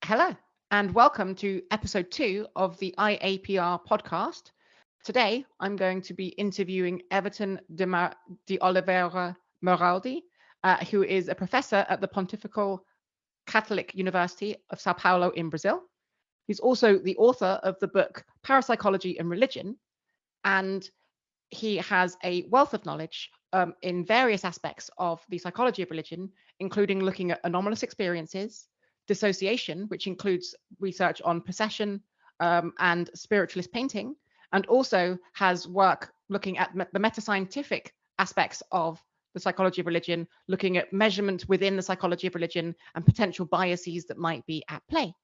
Hello, and welcome to episode 2 of the IAPR podcast. Today, I'm going to be interviewing Everton de Oliveira Maraldi, who is a professor at the Pontifical Catholic University of Sao Paulo in Brazil. He's also the author of the book Parapsychology and Religion, and he has a wealth of knowledge in various aspects of the psychology of religion, including looking at anomalous experiences, dissociation, which includes research on possession and spiritualist painting, and also has work looking at the metascientific aspects of the psychology of religion, looking at measurement within the psychology of religion and potential biases that might be at play.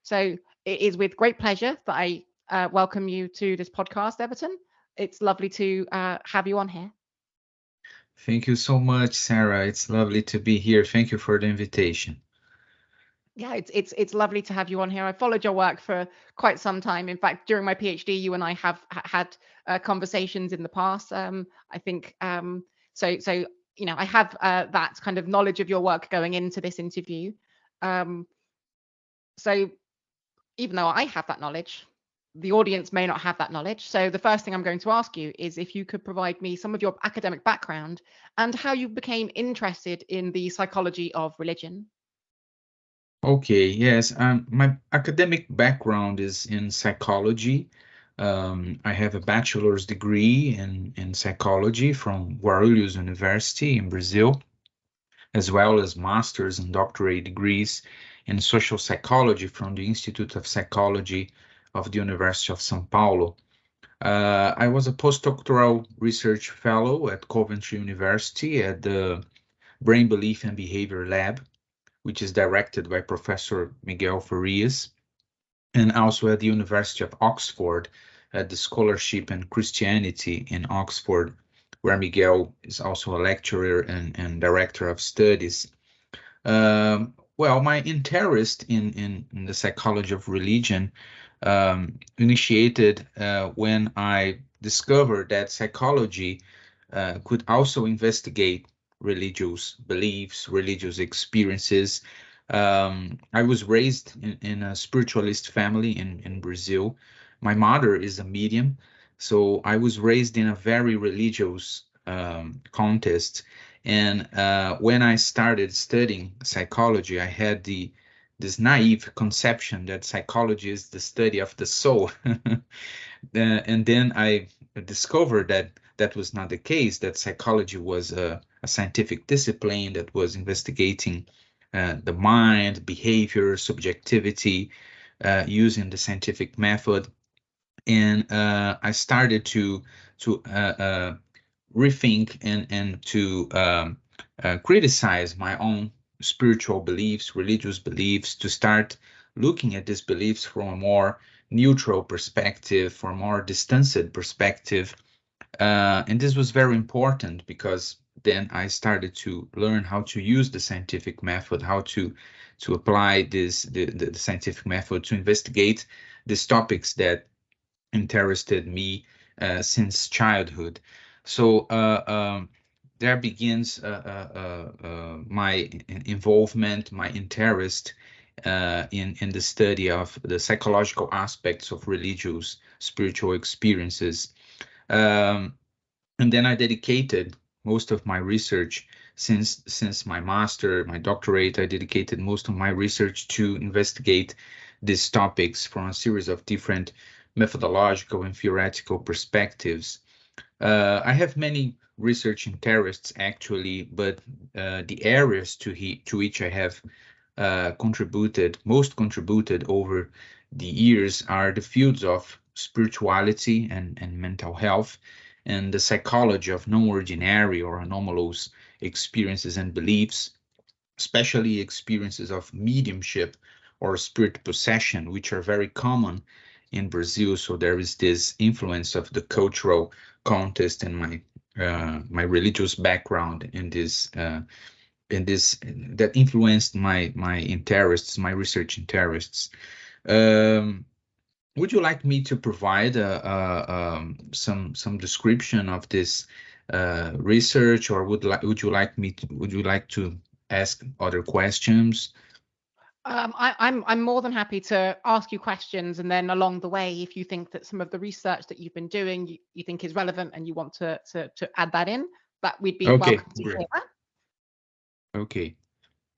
So it is with great pleasure that I welcome you to this podcast, Everton. It's lovely to have you on here. Thank you so much, Sarah. It's lovely to be here. Thank you for the invitation. Yeah, it's lovely to have you on here. I followed your work for quite some time. In fact, during my PhD, you and I have had conversations in the past. I think so. You know, I have that kind of knowledge of your work going into this interview. So even though I have that knowledge, the audience may not have that knowledge. So the first thing I'm going to ask you is if you could provide me some of your academic background and how you became interested in the psychology of religion. Okay, yes. My academic background is in psychology. I have a bachelor's degree in psychology from Guarulhos University in Brazil, as well as master's and doctorate degrees in social psychology from the Institute of Psychology of the University of São Paulo. I was a postdoctoral research fellow at Coventry University at the Brain Belief and Behavior Lab, which is directed by Professor Miguel Farias, and also at the University of Oxford at the Scholarship and Christianity in Oxford, where Miguel is also a lecturer and director of studies. Well, my interest in the psychology of religion initiated when I discovered that psychology could also investigate religious beliefs, religious experiences. I was raised in a spiritualist family in Brazil. My mother is a medium, so I was raised in a very religious context. And when I started studying psychology, I had this naive conception that psychology is the study of the soul. And then I discovered that that was not the case, that psychology was a scientific discipline that was investigating the mind, behavior, subjectivity, using the scientific method. And I started to rethink and to criticize my own spiritual beliefs, religious beliefs, to start looking at these beliefs from a more neutral perspective, from a more distanced perspective. And this was very important because then I started to learn how to use the scientific method, how to apply the scientific method to investigate these topics that interested me since childhood. So there begins my involvement, my interest in the study of the psychological aspects of religious spiritual experiences. And then I dedicated most of my research since my my doctorate. I dedicated most of my research to investigate these topics from a series of different methodological and theoretical perspectives. I have many research interests actually, but the areas to which I have most contributed over the years are the fields of spirituality and mental health, and the psychology of non-ordinary or anomalous experiences and beliefs, especially experiences of mediumship or spirit possession, which are very common in Brazil. So there is this influence of the cultural context and my religious background in this that influenced my interests, my research interests. Would you like me to provide some description of this research, or would you like to ask other questions? I'm more than happy to ask you questions, and then along the way, if you think that some of the research that you've been doing you think is relevant and you want to add that in, that we'd be Okay, welcome to hear great. that. Okay.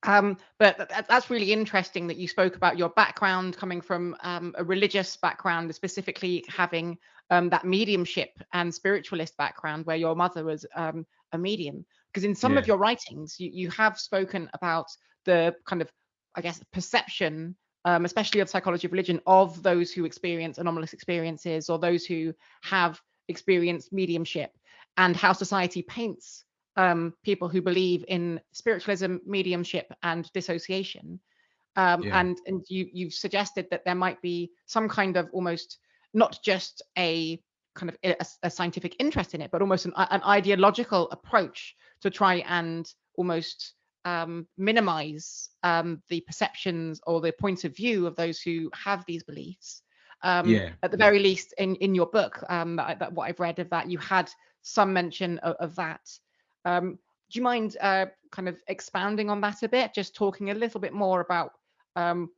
But that's really interesting that you spoke about your background coming from a religious background, specifically having that mediumship and spiritualist background where your mother was a medium. Because in some of Yeah. your writings, you have spoken about the kind of, I guess, perception, especially of psychology of religion, of those who experience anomalous experiences or those who have experienced mediumship, and how society paints people who believe in spiritualism, mediumship, and dissociation. Yeah. And you've suggested that there might be some kind of almost not just a kind of a scientific interest in it, but almost an ideological approach to try and almost minimize the perceptions or the points of view of those who have these beliefs. Yeah. At the Yeah. very least, in your book, that what I've read of that, you had some mention of that. Do you mind kind of expounding on that a bit? Just talking a little bit more about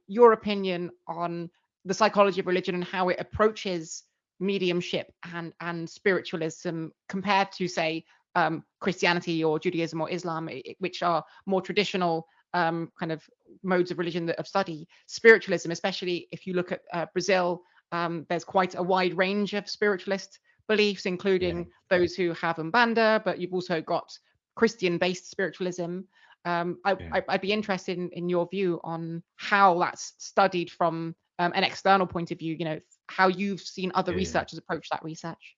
your opinion on the psychology of religion and how it approaches mediumship and spiritualism compared to, say, Christianity or Judaism or Islam, which are more traditional kind of modes of religion of study. Spiritualism, especially if you look at Brazil, there's quite a wide range of spiritualist beliefs, Yeah. including those who have Umbanda, but you've also got Christian-based spiritualism. Yeah. I'd be interested in your view on how that's studied from an external point of view, how you've seen other Yeah. researchers approach that research.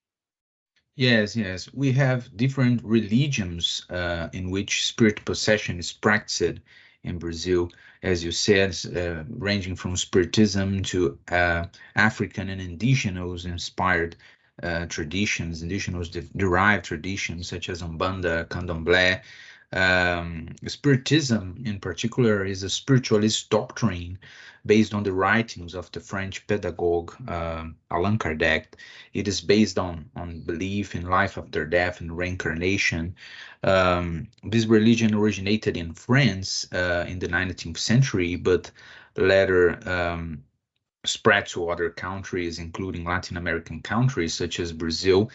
Yes, yes. We have different religions in which spirit possession is practiced in Brazil, as you said, ranging from spiritism to African and indigenous inspired traditions, indigenous derived traditions such as Umbanda, Candomblé. Spiritism, in particular, is a spiritualist doctrine based on the writings of the French pedagogue Allan Kardec. It is based on belief in life after death and reincarnation. This religion originated in France in the 19th century, but later spread to other countries, including Latin American countries such as Brazil.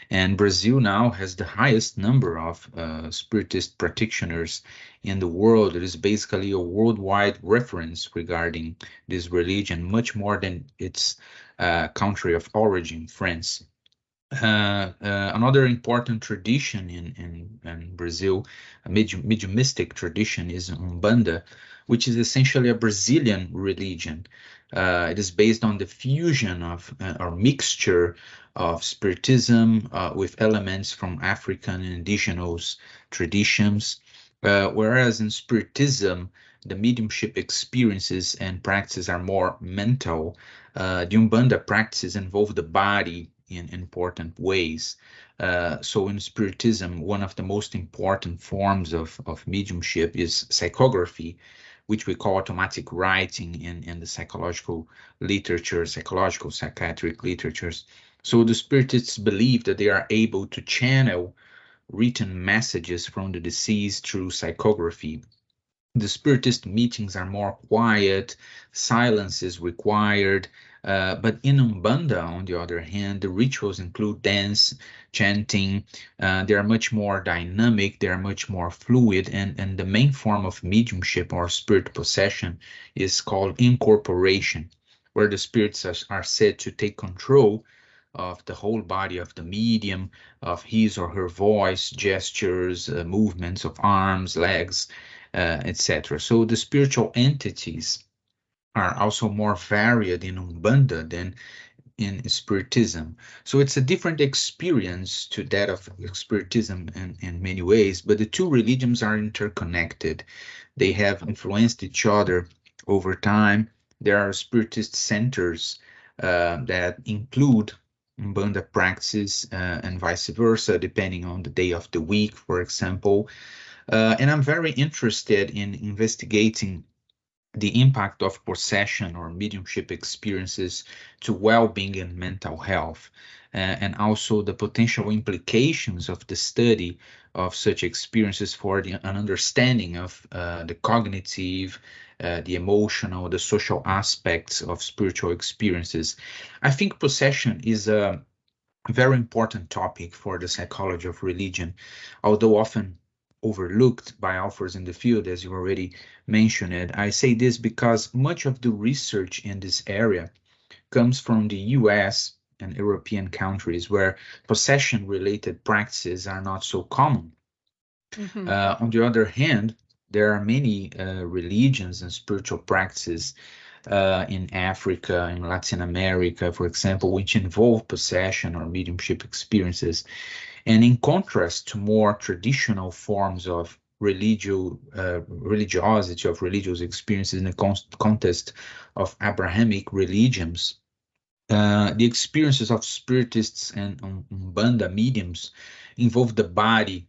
And Brazil now has the highest number of spiritist practitioners in the world. It is basically a worldwide reference regarding this religion, much more than its country of origin, France. Another important tradition in Brazil, a mediumistic tradition, is Umbanda, which is essentially a Brazilian religion. It is based on the fusion of or mixture of spiritism with elements from African and indigenous traditions. Whereas in spiritism, the mediumship experiences and practices are more mental. The Umbanda practices involve the body in important ways. So in Spiritism, one of the most important forms of mediumship is psychography, which we call automatic writing in the psychological literature, psychological psychiatric literatures. So the Spiritists believe that they are able to channel written messages from the deceased through psychography. The spiritist meetings are more quiet, silence is required, but in Umbanda, on the other hand, the rituals include dance, chanting. They are much more dynamic, they are much more fluid, and the main form of mediumship or spirit possession is called incorporation, where the spirits are said to take control of the whole body of the medium, of his or her voice, gestures, movements of arms, legs, etc. So the spiritual entities are also more varied in Umbanda than in Spiritism. So it's a different experience to that of Spiritism in many ways, but the two religions are interconnected. They have influenced each other over time. There are Spiritist centers that include Umbanda practices and vice versa, depending on the day of the week, for example. And I'm very interested in investigating the impact of possession or mediumship experiences to well-being and mental health, and also the potential implications of the study of such experiences for an understanding of the cognitive, the emotional, the social aspects of spiritual experiences. I think possession is a very important topic for the psychology of religion, although often overlooked by authors in the field, as you already mentioned it. I say this because much of the research in this area comes from the US and European countries where possession related practices are not so common. Hmm. On the other hand, there are many religions and spiritual practices in Africa, in Latin America, for example, which involve possession or mediumship experiences. And in contrast to more traditional forms of religiosity, of religious experiences in the context of Abrahamic religions, the experiences of spiritists and Umbanda mediums involve the body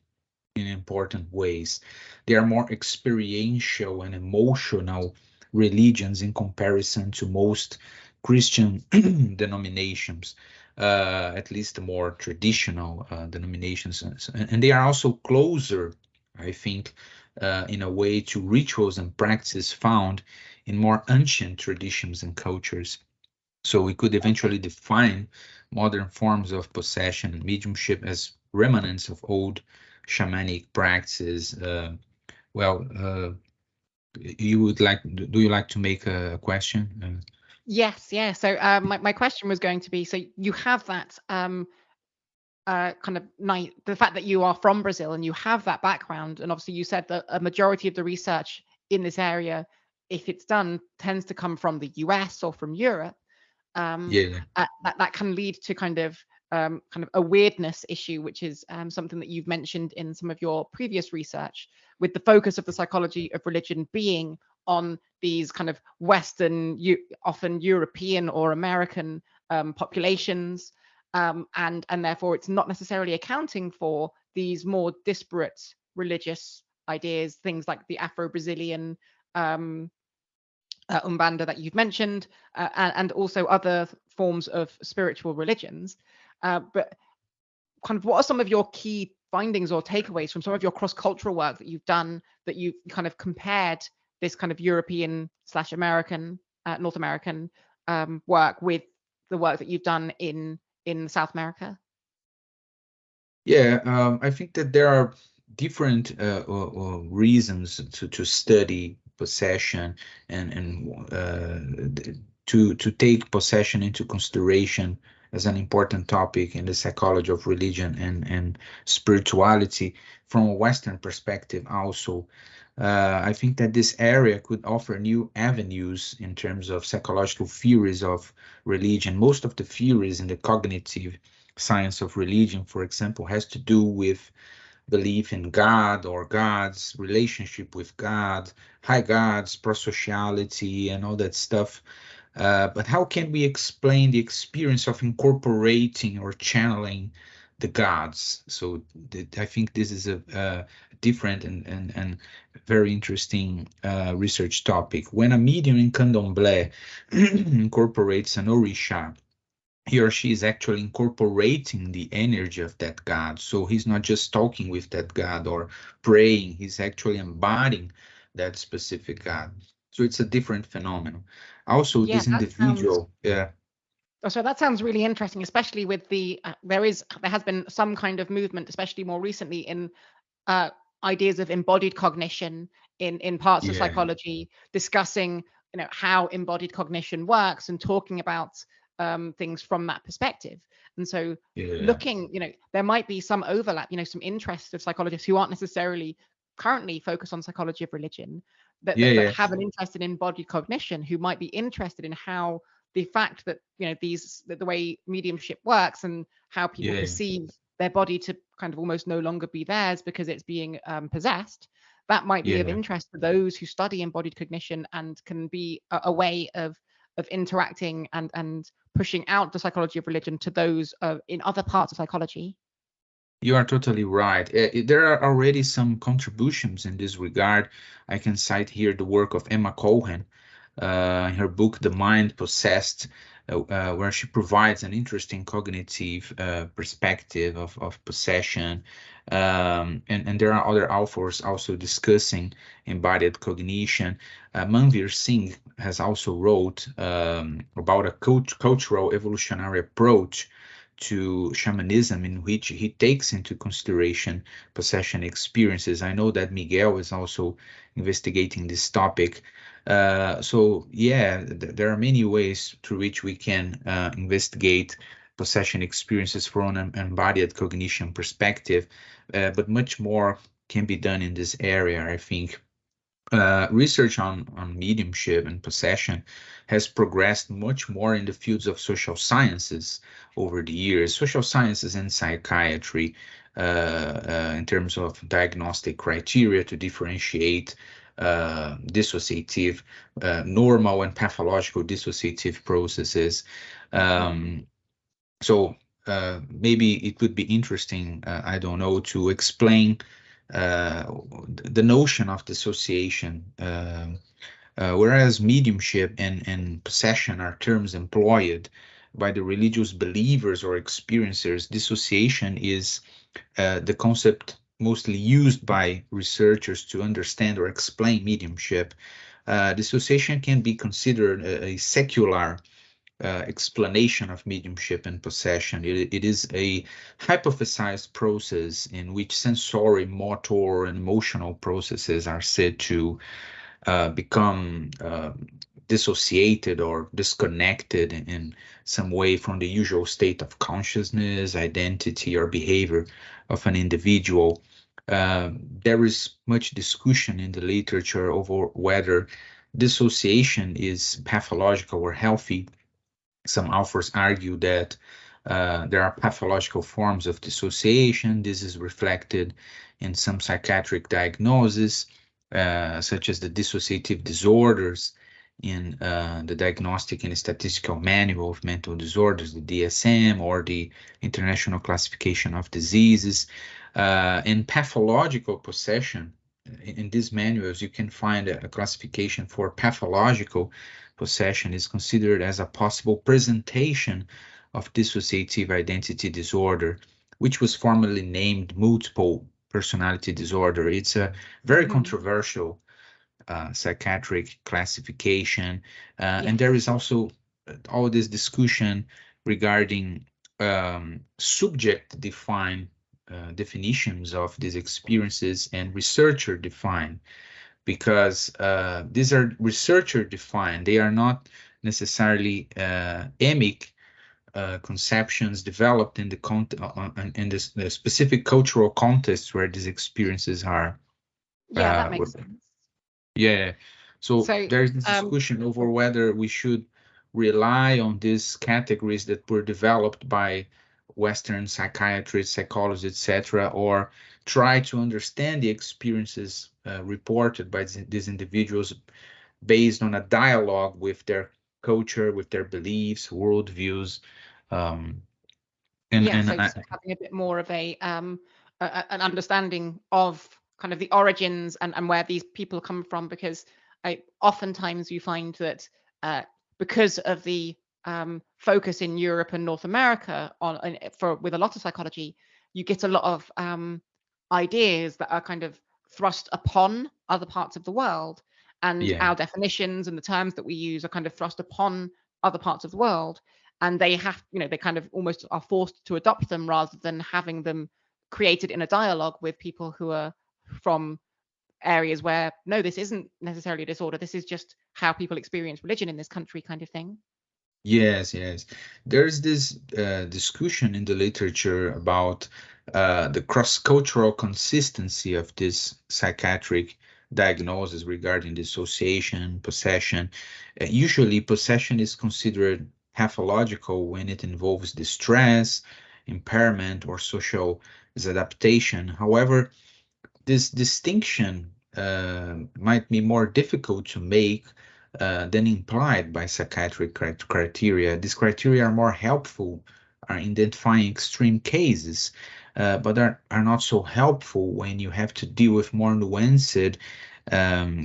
in important ways. They are more experiential and emotional religions in comparison to most Christian denominations, at least the more traditional denominations. And they are also closer, I think, in a way to rituals and practices found in more ancient traditions and cultures. So we could eventually define modern forms of possession and mediumship as remnants of old shamanic practices. Well, you would like, do you like to make a question? Yes, yeah. So my question was going to be, so you have that kind of the fact that you are from Brazil and you have that background, and obviously you said that a majority of the research in this area, if it's done, tends to come from the US or from Europe. um, Yeah, that can lead to kind of a weirdness issue, which is something that you've mentioned in some of your previous research, with the focus of the psychology of religion being on these kind of Western, often European or American populations, and therefore it's not necessarily accounting for these more disparate religious ideas, things like the Afro-Brazilian um, Umbanda that you've mentioned, and also other forms of spiritual religions. But kind of what are some of your key findings or takeaways from some of your cross-cultural work that you've done, that you've kind of compared this kind of European slash American, North American work with the work that you've done in South America? yeah. I think that there are different reasons to study possession and to take possession into consideration as an important topic in the psychology of religion and spirituality from a Western perspective also. I think that this area could offer new avenues in terms of psychological theories of religion. Most of the theories in the cognitive science of religion, for example, has to do with belief in God or God's relationship with God, high gods, prosociality, and all that stuff. But how can we explain the experience of incorporating or channeling the gods? So I think this is a different and very interesting research topic. When a medium in candomblé incorporates an orisha, he or she is actually incorporating the energy of that God. So he's not just talking with that God or praying, he's actually embodying that specific God. So it's a different phenomenon. Also, Yeah, this that sounds. individual, yeah, Oh, so that sounds really interesting, especially with the there has been some kind of movement, especially more recently, in uh, ideas of embodied cognition in parts of yeah, psychology, discussing how embodied cognition works and talking about things from that perspective. And so yeah, looking, there might be some overlap, some interest of psychologists who aren't necessarily currently focused on psychology of religion, yeah, but yeah, have an interest in embodied cognition, who might be interested in how the fact that that the way mediumship works and how people yeah, perceive their body to kind of almost no longer be theirs because it's being possessed, that might be of yeah, interest to those who study embodied cognition, and can be a way of interacting and pushing out the psychology of religion to those in other parts of psychology. You are totally right. There are already some contributions in this regard. I can cite here the work of Emma Cohen, in her book The Mind Possessed, where she provides an interesting cognitive perspective of possession. And there are other authors also discussing embodied cognition. Manvir Singh has also wrote about a cultural evolutionary approach to shamanism, in which he takes into consideration possession experiences. I know that Miguel is also investigating this topic. So yeah, there are many ways through which we can investigate possession experiences from an embodied cognition perspective, but much more can be done in this area, I think. Research on mediumship and possession has progressed much more in the fields of social sciences over the years, social sciences and psychiatry, in terms of diagnostic criteria to differentiate dissociative, normal and pathological dissociative processes. Um, so maybe it would be interesting, I don't know, to explain the notion of dissociation. Whereas mediumship and possession are terms employed by the religious believers or experiencers, dissociation is the concept mostly used by researchers to understand or explain mediumship. Dissociation can be considered a secular explanation of mediumship and possession. It is a hypothesized process in which sensory, motor, and emotional processes are said to become dissociated or disconnected in some way from the usual state of consciousness, identity, or behavior of an individual. There is much discussion in the literature over whether dissociation is pathological or healthy. Some authors argue that there are pathological forms of dissociation. This is reflected in some psychiatric diagnoses, such as the dissociative disorders in the Diagnostic and Statistical Manual of Mental Disorders, the DSM, or the International Classification of Diseases. In pathological possession, in these manuals, you can find a classification for pathological possession is considered as a possible presentation of dissociative identity disorder, which was formerly named multiple personality disorder. It's a very controversial psychiatric classification. Yes. And there is also all this discussion regarding subject-defined definitions of these experiences and researcher-defined, because these are researcher-defined. They are not necessarily emic conceptions developed in the specific cultural context where these experiences are. Yeah, that makes sense. Yeah. So So, there's this discussion over whether we should rely on these categories that were developed by Western psychiatrists, psychologists, etc., or try to understand the experiences reported by these individuals based on a dialogue with their culture, with their beliefs, worldviews. Um, and so just having a bit more of an understanding of kind of the origins and where these people come from, because oftentimes you find that because of the focus in Europe and North America with a lot of psychology, you get a lot of ideas that are kind of thrust upon other parts of the world, and our definitions and the terms that we use are kind of thrust upon other parts of the world, and they have, they kind of almost are forced to adopt them rather than having them created in a dialogue with people who are from areas where, no, this isn't necessarily a disorder, this is just how people experience religion in this country, kind of thing. Yes. There's this discussion in the literature about the cross-cultural consistency of this psychiatric diagnosis regarding dissociation, possession. Usually, possession is considered pathological when it involves distress, impairment, or social disadaptation. However, this distinction might be more difficult to make than implied by psychiatric criteria. These criteria are more helpful in identifying extreme cases, but are not so helpful when you have to deal with more nuanced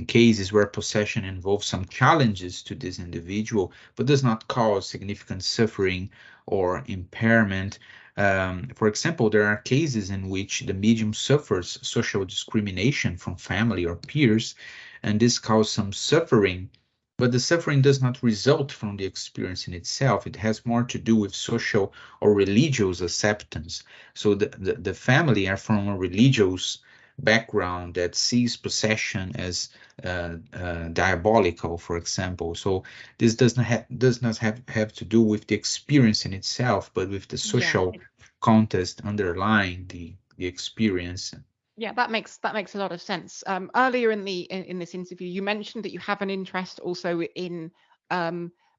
cases where possession involves some challenges to this individual, but does not cause significant suffering or impairment. For example, there are cases in which the medium suffers social discrimination from family or peers, and this causes some suffering, but the suffering does not result from the experience in itself. It has more to do with social or religious acceptance. So the family are from a religious background that sees possession as diabolical, for example. So this does not have to do with the experience in itself, but with the Yeah. social context underlying the experience. Yeah, that makes a lot of sense. Earlier in this interview, you mentioned that you have an interest also in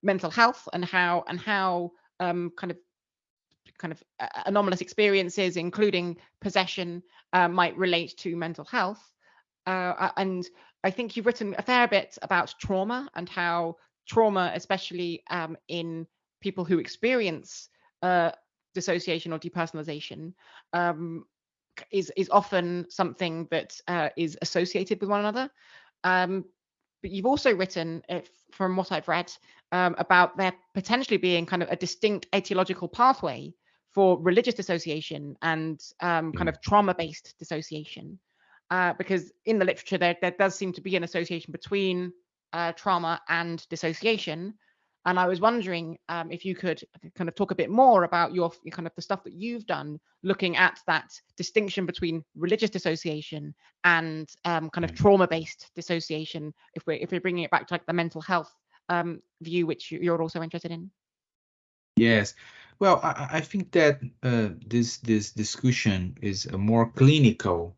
mental health and how kind of anomalous experiences, including possession, might relate to mental health. And I think you've written a fair bit about trauma and how trauma, especially in people who experience dissociation or depersonalization, um, is often something that is associated with one another. But you've also written, from what I've read, about there potentially being kind of a distinct etiological pathway for religious dissociation and kind of trauma-based dissociation. Because in the literature, there does seem to be an association between trauma and dissociation. And I was wondering if you could kind of talk a bit more about your kind of the stuff that you've done, looking at that distinction between religious dissociation and kind of trauma-based dissociation. If we're bringing it back to like the mental health view, which you're also interested in. Yes. Well, I think that this discussion is a more clinical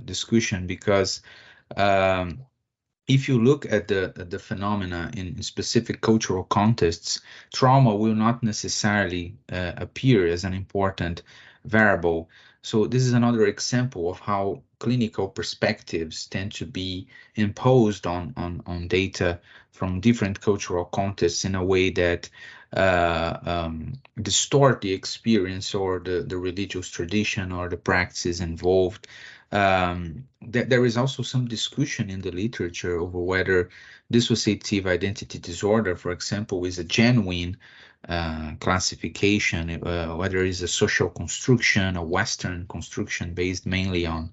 discussion because um, if you look at the phenomena in specific cultural contexts, trauma will not necessarily appear as an important variable. So this is another example of how clinical perspectives tend to be imposed on data from different cultural contexts in a way that distort the experience or the religious tradition or the practices involved. There is also some discussion in the literature over whether dissociative identity disorder, for example, is a genuine classification, whether it's a social construction, a Western construction based mainly on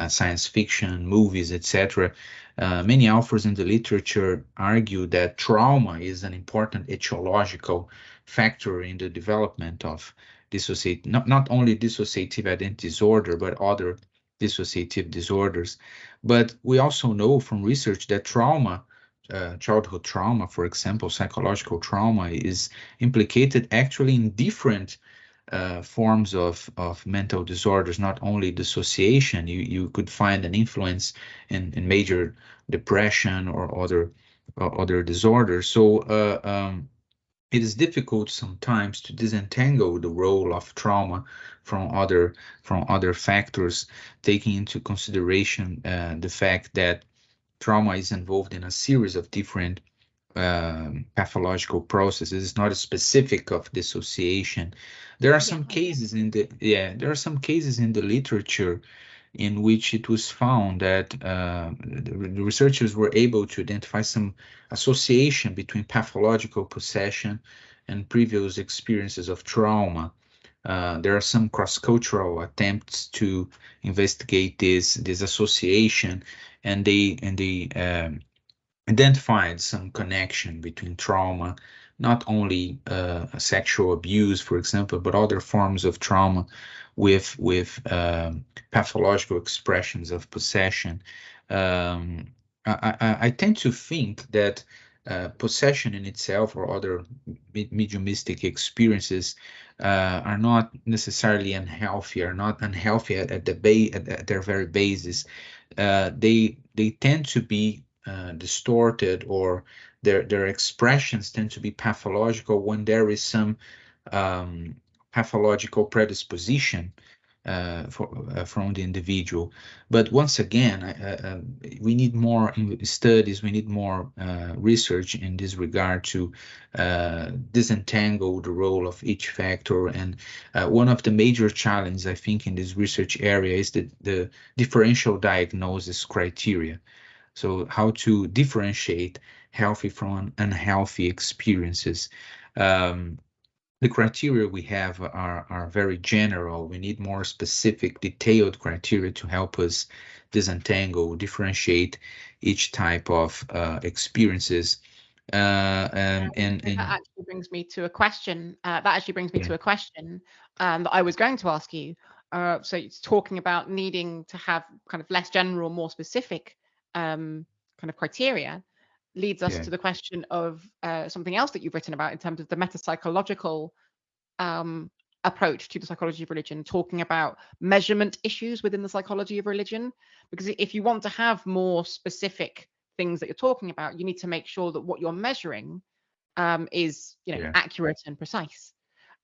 science fiction, movies, etc. Many authors in the literature argue that trauma is an important etiological factor in the development of not only dissociative identity disorder, but other dissociative disorders. But we also know from research that trauma, childhood trauma, for example, psychological trauma, is implicated actually in different forms of mental disorders, not only dissociation. You could find an influence in major depression or other disorders. So it is difficult sometimes to disentangle the role of trauma from other factors, taking into consideration the fact that trauma is involved in a series of different pathological processes. It's not a specific of dissociation. There are some cases in the literature in which it was found that the researchers were able to identify some association between pathological possession and previous experiences of trauma. There are some cross-cultural attempts to investigate this association, and they identified some connection between trauma, not only sexual abuse, for example, but other forms of trauma with pathological expressions of possession. I tend to think that possession in itself or other mediumistic experiences are not necessarily unhealthy, are not unhealthy at their very basis. They tend to be distorted, or their expressions tend to be pathological when there is some pathological predisposition from the individual. But once again, we need more studies, we need more research in this regard to disentangle the role of each factor. And one of the major challenges, I think, in this research area is the differential diagnosis criteria. So how to differentiate healthy from unhealthy experiences. The criteria we have are very general. We need more specific, detailed criteria to help us disentangle, differentiate each type of experiences. And That actually brings me to a question. Yeah, That I was going to ask you. So it's talking about needing to have kind of less general, more specific kind of criteria leads us yeah, to the question of something else that you've written about in terms of the metapsychological approach to the psychology of religion, talking about measurement issues within the psychology of religion. Because if you want to have more specific things that you're talking about, you need to make sure that what you're measuring is yeah, accurate and precise.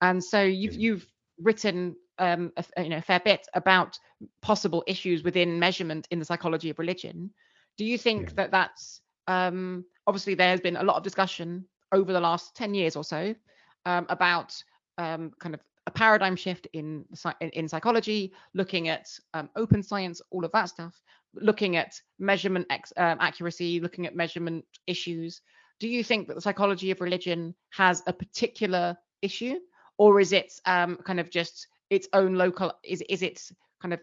And so yeah, you've written a fair bit about possible issues within measurement in the psychology of religion. Do you yeah, think that that's obviously there has been a lot of discussion over the last 10 years or so about kind of a paradigm shift in psychology, looking at open science, all of that stuff, looking at measurement accuracy, looking at measurement issues. Do you think that the psychology of religion has a particular issue, or is it kind of just its own local? Is it kind of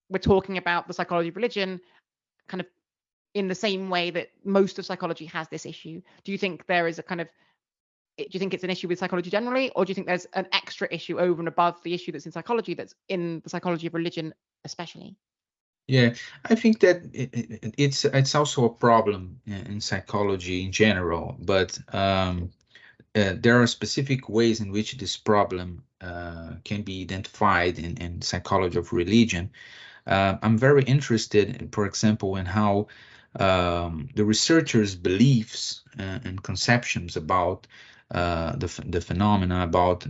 we're talking about the psychology of religion kind of in the same way that most of psychology has this issue? Do you think there is a kind of do you think it's an issue with psychology generally, or do you think there's an extra issue over and above the issue that's in psychology that's in the psychology of religion especially? yeah. I think that it's also a problem in psychology in general, but there are specific ways in which this problem can be identified in psychology of religion. I'm very interested, for example, in how the researchers' beliefs and conceptions about the phenomena, about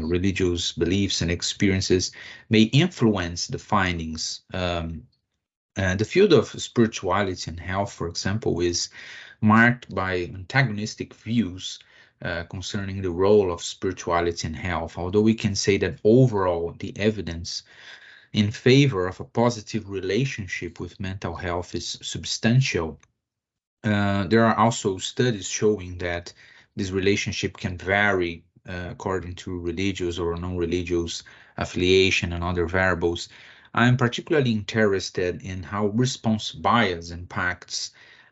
religious beliefs and experiences may influence the findings. The field of spirituality and health, for example, is marked by antagonistic views concerning the role of spirituality and health. Although we can say that overall the evidence in favor of a positive relationship with mental health is substantial, there are also studies showing that this relationship can vary according to religious or non-religious affiliation and other variables. I'm particularly interested in how response bias impacts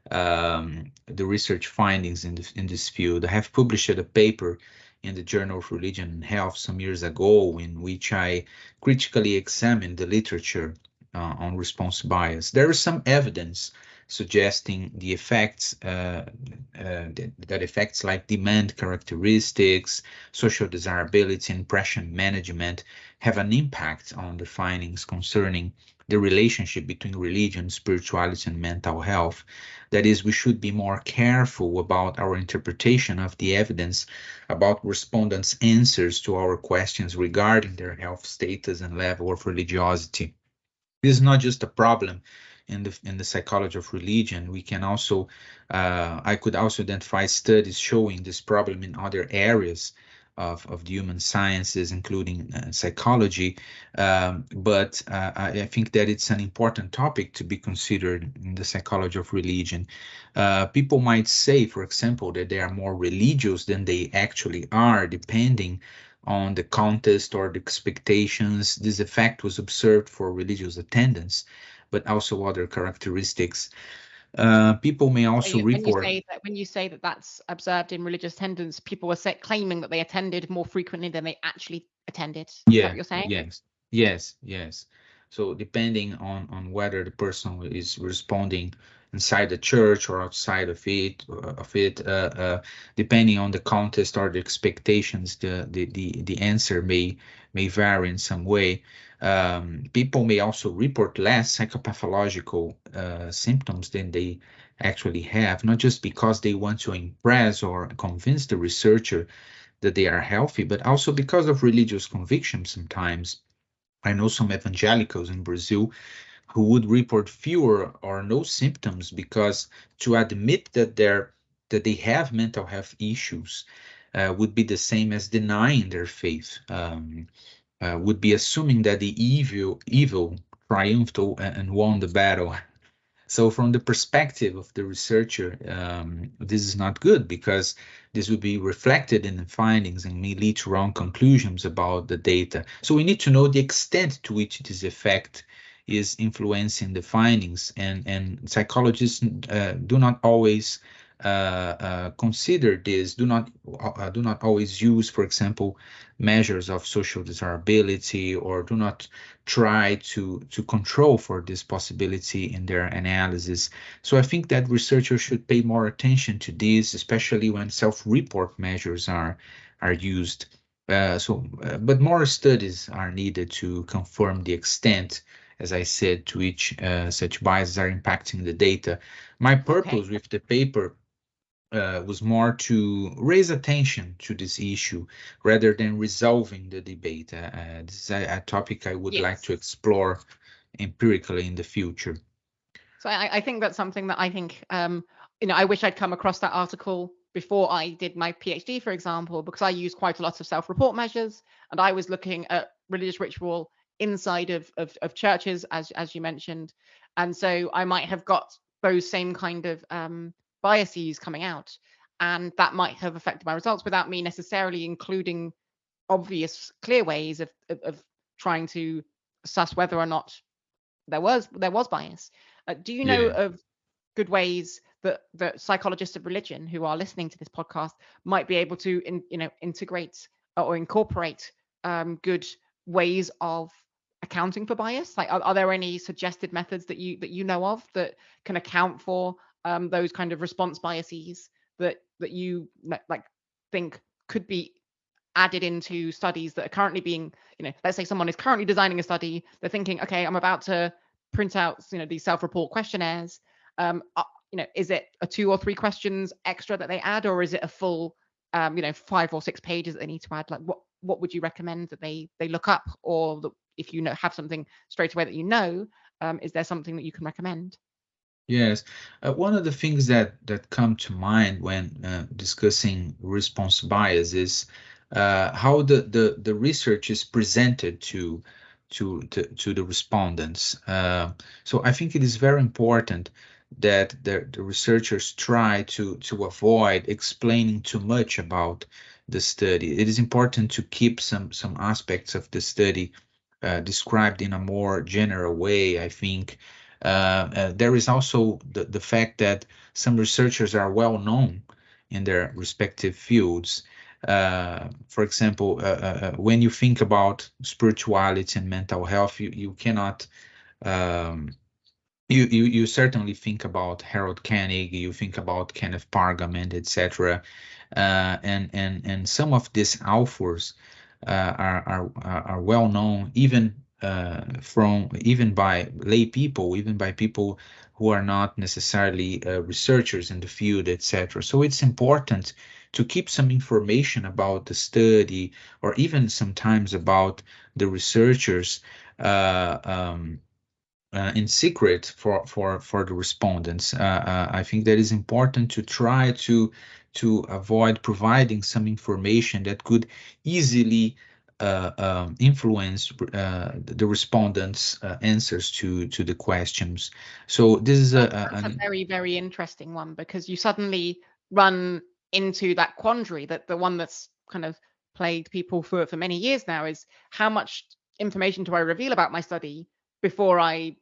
the research findings in this field. I have published a paper in the Journal of Religion and Health some years ago in which I critically examined the literature on response bias. There is some evidence suggesting the effects that effects like demand characteristics, social desirability, impression management have an impact on the findings concerning the relationship between religion, spirituality, and mental health. That is, we should be more careful about our interpretation of the evidence about respondents' answers to our questions regarding their health status and level of religiosity. This is not just a problem in the psychology of religion. We can also I could also identify studies showing this problem in other areas of the human sciences, including psychology. But I think that it's an important topic to be considered in the psychology of religion. People might say, for example, that they are more religious than they actually are, depending on the context or the expectations. This effect was observed for religious attendance, but also other characteristics. People may also report. When you say that that's observed in religious attendance, people were claiming that they attended more frequently than they actually attended. Is that Yeah, what you're saying? yes, yes, yes. So depending on whether the person is responding inside the church or outside of it, depending on the context or the expectations, the answer may vary in some way. People may also report less psychopathological symptoms than they actually have, not just because they want to impress or convince the researcher that they are healthy, but also because of religious conviction sometimes. I know some evangelicals in Brazil who would report fewer or no symptoms because to admit that they have mental health issues would be the same as denying their faith. Would be assuming that the evil triumphed and won the battle. So, from the perspective of the researcher, this is not good because this will be reflected in the findings and may lead to wrong conclusions about the data. So, we need to know the extent to which this effect is influencing the findings, and psychologists do not always consider this. Do not always use, for example, measures of social desirability, or do not try to control for this possibility in their analysis. So I think that researchers should pay more attention to this, especially when self-report measures are used. But more studies are needed to confirm the extent, as I said, to which such biases are impacting the data. My purpose with the paper was more to raise attention to this issue rather than resolving the debate. This is a topic I would like to explore empirically in the future. So I think that's something that I think, I wish I'd come across that article before I did my PhD, for example, because I use quite a lot of self-report measures, and I was looking at religious ritual inside of churches, as you mentioned, and so I might have got those same kind of biases coming out, and that might have affected my results without me necessarily including obvious, clear ways of trying to suss whether or not there was bias. Do you know Yeah. of good ways that psychologists of religion who are listening to this podcast might be able to integrate or incorporate good ways of accounting for bias? Like, are there any suggested methods that you know of that can account for those kind of response biases that you like think could be added into studies that are currently being, let's say someone is currently designing a study, they're thinking, okay, I'm about to print out, these self-report questionnaires. Is it a 2 or 3 questions extra that they add, or is it a full, 5 or 6 pages that they need to add? Like, what would you recommend that they look up, or if you have something straight away that is there something that you can recommend? Yes, one of the things that come to mind when discussing response bias is how the research is presented to the respondents. So I think it is very important that the researchers try to avoid explaining too much about the study. It is important to keep some aspects of the study described in a more general way, I think. There is also the fact that some researchers are well known in their respective fields. For example, when you think about spirituality and mental health, you cannot you certainly think about Harold Koenig, you think about Kenneth Pargament, etc. And some of these authors are well known even even by lay people, even by people who are not necessarily researchers in the field, etc. So it's important to keep some information about the study, or even sometimes about the researchers. In secret for the respondents. I think that is important to try to avoid providing some information that could easily influence the respondents' answers to the questions. So this is That's a very, very interesting one, because you suddenly run into that quandary that the one that's kind of plagued people for many years now is, how much information do I reveal about my study before I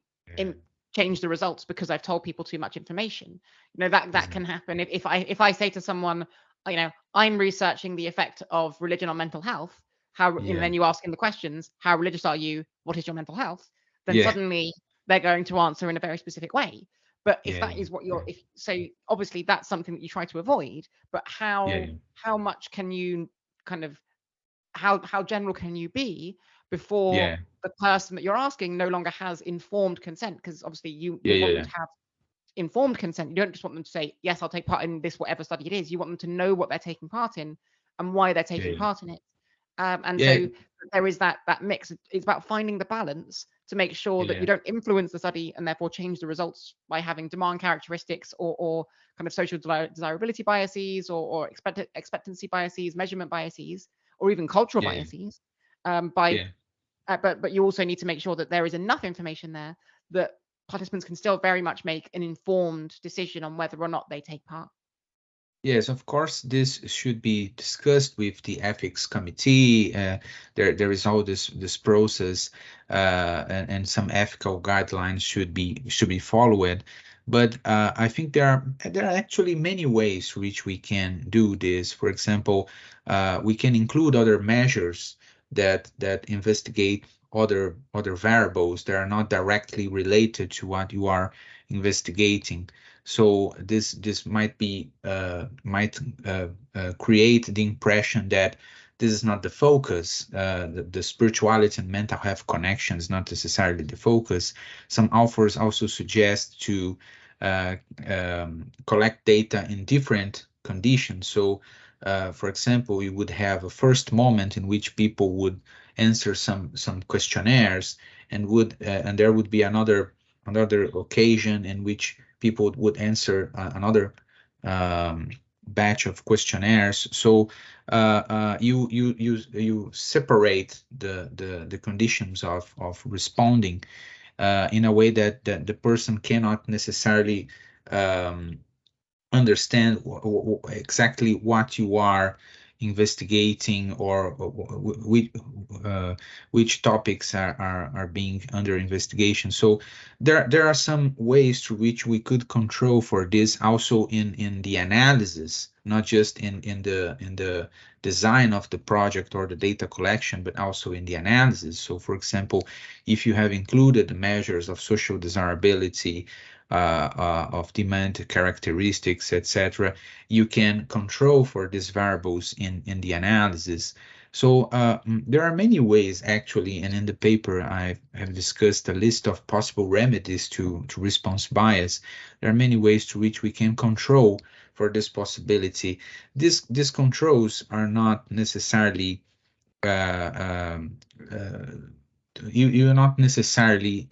change the results because I've told people too much information? That can happen if I say to someone, I'm researching the effect of religion on mental health. Then you ask in the questions, how religious are you? What is your mental health? Then suddenly they're going to answer in a very specific way. But if that is what obviously that's something that you try to avoid. But how much can you kind of, how general can you be before the person that you're asking no longer has informed consent? Because obviously you want them to have informed consent. You don't just want them to say, yes, I'll take part in this, whatever study it is. You want them to know what they're taking part in and why they're taking part in it. And Yeah, so there is that mix. It's about finding the balance to make sure that yeah, you don't influence the study and therefore change the results by having demand characteristics or kind of social desirability biases or expectancy biases, measurement biases, or even cultural yeah, biases. By yeah. but you also need to make sure that there is enough information there that participants can still very much make an informed decision on whether or not they take part. Yes, of course, this should be discussed with the ethics committee. There is all this process, and some ethical guidelines should be followed. But I think there are actually many ways which we can do this. For example, we can include other measures that investigate other variables that are not directly related to what you are investigating. So this might create the impression that this is not the focus. The spirituality and mental health connection is not necessarily the focus. Some authors also suggest to uh, collect data in different conditions. So, for example, you would have a first moment in which people would answer some questionnaires, and there would be another occasion in which people would answer another um, batch of questionnaires. So you separate the conditions of responding in a way that the person cannot necessarily um, understand exactly what you are investigating, or which topics are being under investigation. So there are some ways through which we could control for this also in the analysis, not just in the design of the project or the data collection, but also in the analysis. So for example, if you have included the measures of social desirability, of demand characteristics, etc., you can control for these variables in the analysis. So there are many ways actually, and in the paper I have discussed a list of possible remedies to response bias. There are many ways to which we can control for this possibility. These controls are not necessarily uh, um, uh, you not necessarily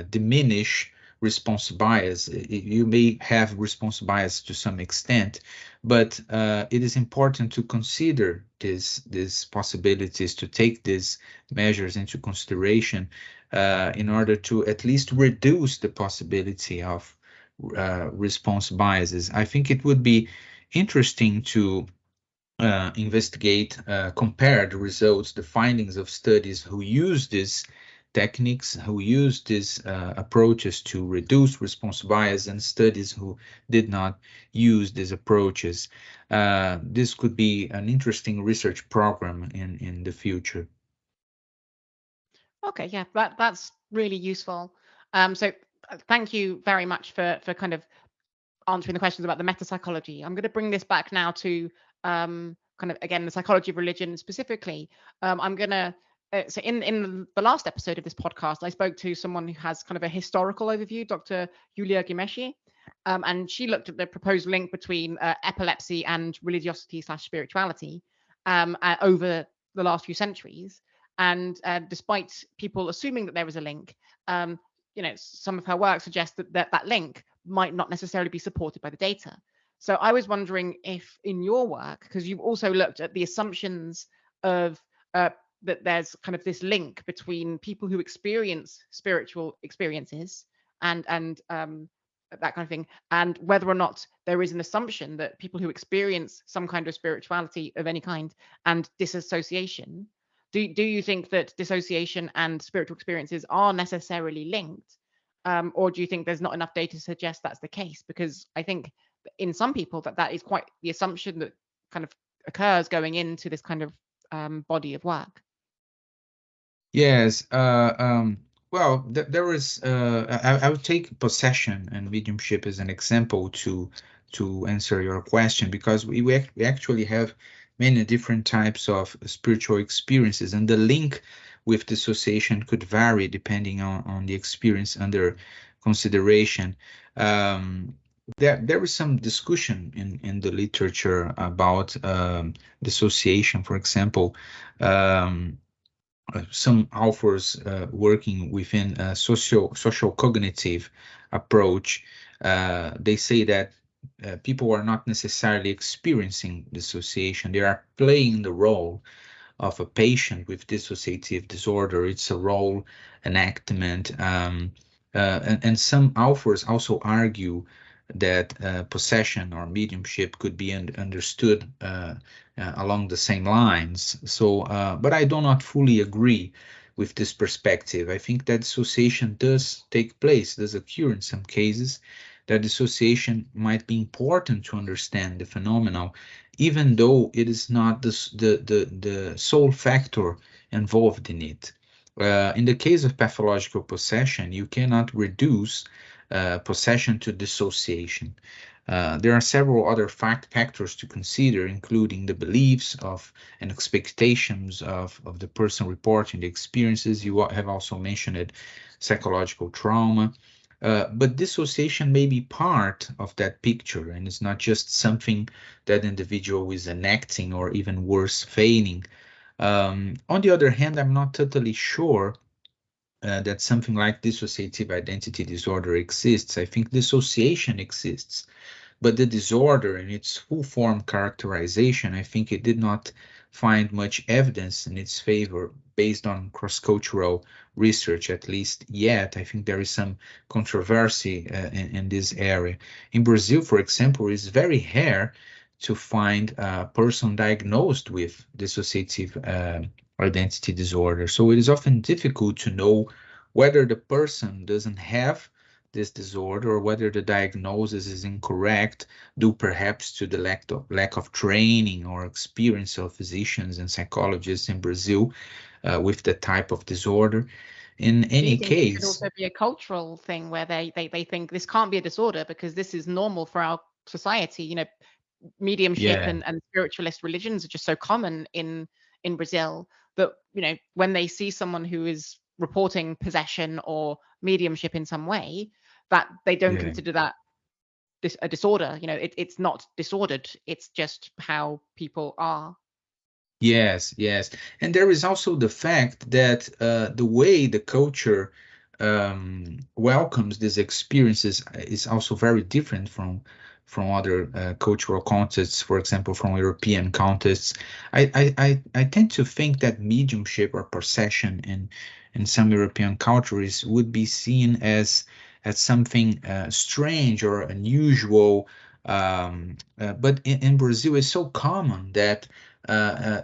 diminish response bias. You may have response bias to some extent, but it is important to consider these possibilities, to take these measures into consideration in order to at least reduce the possibility of response biases. I think it would be interesting to investigate, compare the results, the findings of studies who use these techniques, who use these approaches to reduce response bias, and studies who did not use these approaches. This could be an interesting research program in the future. Okay, yeah, that's really useful. So thank you very much for kind of answering the questions about the meta psychology. I'm going to bring this back now to kind of again the psychology of religion specifically. I'm going to so in the last episode of this podcast, I spoke to someone who has kind of a historical overview, Dr. Yulia Gimeshi, and she looked at the proposed link between epilepsy and religiosity/spirituality over the last few centuries. And despite people assuming that there was a link, some of her work suggests that link might not necessarily be supported by the data. So I was wondering if in your work, because you've also looked at the assumptions of that there's kind of this link between people who experience spiritual experiences and that kind of thing, and whether or not there is an assumption that people who experience some kind of spirituality of any kind and disassociation, do you think that dissociation and spiritual experiences are necessarily linked? Or do you think there's not enough data to suggest that's the case? Because I think in some people that is quite the assumption that kind of occurs going into this kind of body of work. Yes. Well, there is. I would take possession and mediumship as an example to answer your question, because we actually have many different types of spiritual experiences, and the link with dissociation could vary depending on the experience under consideration. Um, there is some discussion in the literature about dissociation, for example. Um, some authors working within a social cognitive approach, they say that people are not necessarily experiencing dissociation. They are playing the role of a patient with dissociative disorder. It's a role enactment. And some authors also argue that possession or mediumship could be understood along the same lines. So, but I do not fully agree with this perspective. I think that dissociation does take place, does occur in some cases, that dissociation might be important to understand the phenomenon, even though it is not the sole factor involved in it. In the case of pathological possession, you cannot reduce possession to dissociation. There are several other factors to consider, including the beliefs of and expectations of the person reporting the experiences. You have also mentioned it, psychological trauma. But dissociation may be part of that picture, and it's not just something that individual is enacting or even worse, feigning. On the other hand, I'm not totally sure that something like dissociative identity disorder exists. I think dissociation exists, but the disorder in its full form characterization, I think it did not find much evidence in its favor based on cross-cultural research, at least yet. I think there is some controversy in this area. In Brazil, for example, it's very rare to find a person diagnosed with dissociative identity disorder. So it is often difficult to know whether the person doesn't have this disorder or whether the diagnosis is incorrect due perhaps to the lack of training or experience of physicians and psychologists in Brazil with the type of disorder. In Do you any think it could case, also be a cultural thing where they think this can't be a disorder because this is normal for our society? You know, mediumship yeah, and spiritualist religions are just so common in Brazil that, you know, when they see someone who is reporting possession or mediumship in some way, that they don't yeah. consider that a disorder. You know, it's not disordered. It's just how people are. Yes, yes. And there is also the fact that the way the culture welcomes these experiences is also very different from other cultural contexts, for example, from European contexts. I tend to think that mediumship or possession in some European cultures would be seen as something strange or unusual. But in Brazil, it's so common that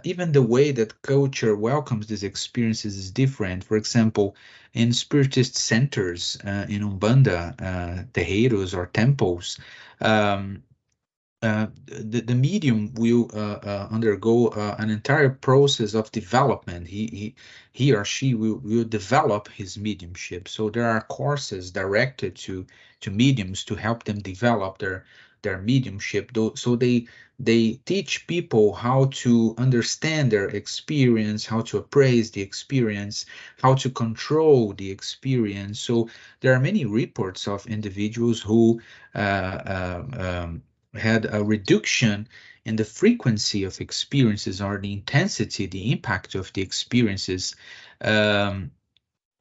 even the way that culture welcomes these experiences is different. For example, in spiritist centers, in Umbanda, terreiros or temples, um, the medium will undergo an entire process of development. He or she will develop his mediumship. So there are courses directed to mediums to help them develop their mediumship. So they teach people how to understand their experience, how to appraise the experience, how to control the experience. So there are many reports of individuals who had a reduction in the frequency of experiences or the intensity, the impact of the experiences um,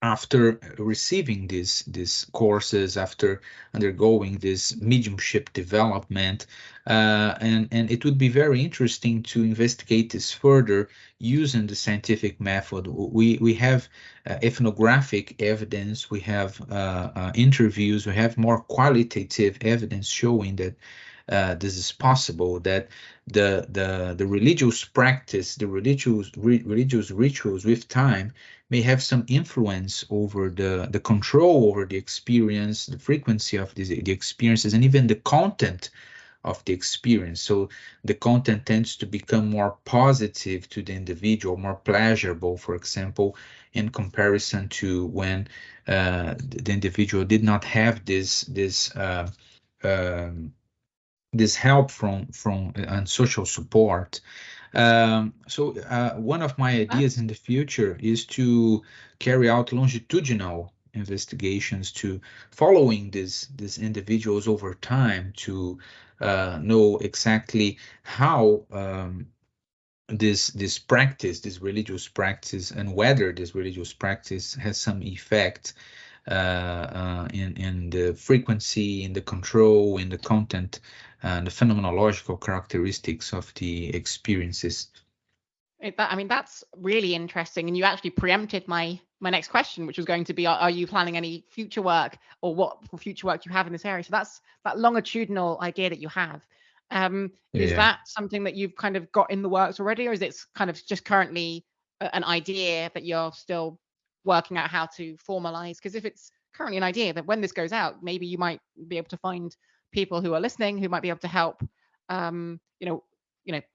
after receiving these courses, after undergoing this mediumship development. And it would be very interesting to investigate this further using the scientific method. We have ethnographic evidence, we have interviews, we have more qualitative evidence showing that this is possible, that the religious practice, the religious rituals with time may have some influence over the control over the experience, the frequency of the experiences, and even the content of the experience. So the content tends to become more positive to the individual, more pleasurable, for example, in comparison to when the individual did not have um, this help from and social support. So one of my ideas That's in the future is to carry out longitudinal investigations to following these individuals over time to know exactly how this practice, this religious practice, and whether this religious practice has some effect in the frequency, in the control, in the content, and the phenomenological characteristics of the experiences. I mean, that's really interesting, and you actually preempted my next question, which was going to be, are you planning any future work, or what future work do you have in this area? So that's that longitudinal idea that you have. Is Yeah. that something that you've kind of got in the works already, or is it kind of just currently an idea that you're still working out how to formalize? Because if it's currently an idea, that when this goes out, maybe you might be able to find people who are listening who might be able to help.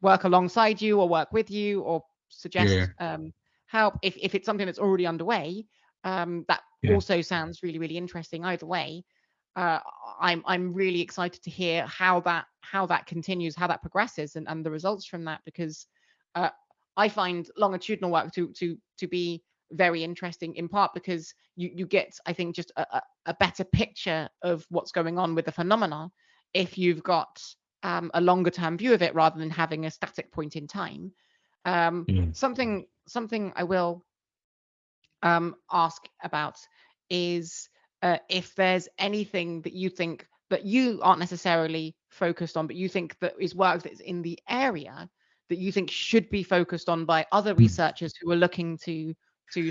Work alongside you or work with you or Yeah. suggest help if it's something that's already underway. That Yeah. also sounds really, really interesting. Either way, uh, I'm really excited to hear how that continues, how that progresses, and the results from that, because I find longitudinal work to be very interesting, in part because you get, I think, just a better picture of what's going on with the phenomena if you've got a longer term view of it rather than having a static point in time. Mm. Something I will ask about is if there's anything that you think that you aren't necessarily focused on, but you think that is work that's in the area that you think should be focused on by other researchers who are looking to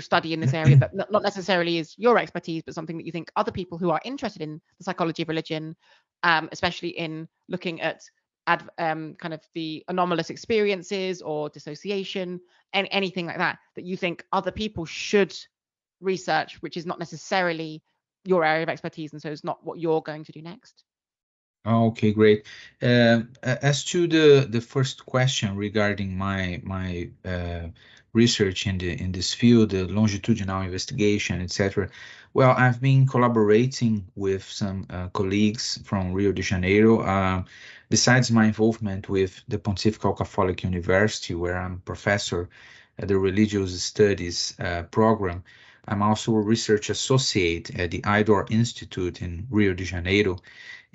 study in this area, that not necessarily is your expertise, but something that you think other people who are interested in the psychology of religion, especially in looking at kind of the anomalous experiences or dissociation, and anything like that, that you think other people should research, which is not necessarily your area of expertise, and so it's not what you're going to do next. Okay, great. As to the first question regarding my research in this field, the longitudinal investigation, etc. Well, I've been collaborating with some colleagues from Rio de Janeiro. Besides my involvement with the Pontifical Catholic University, where I'm professor at the Religious Studies program, I'm also a research associate at the IDOR Institute in Rio de Janeiro.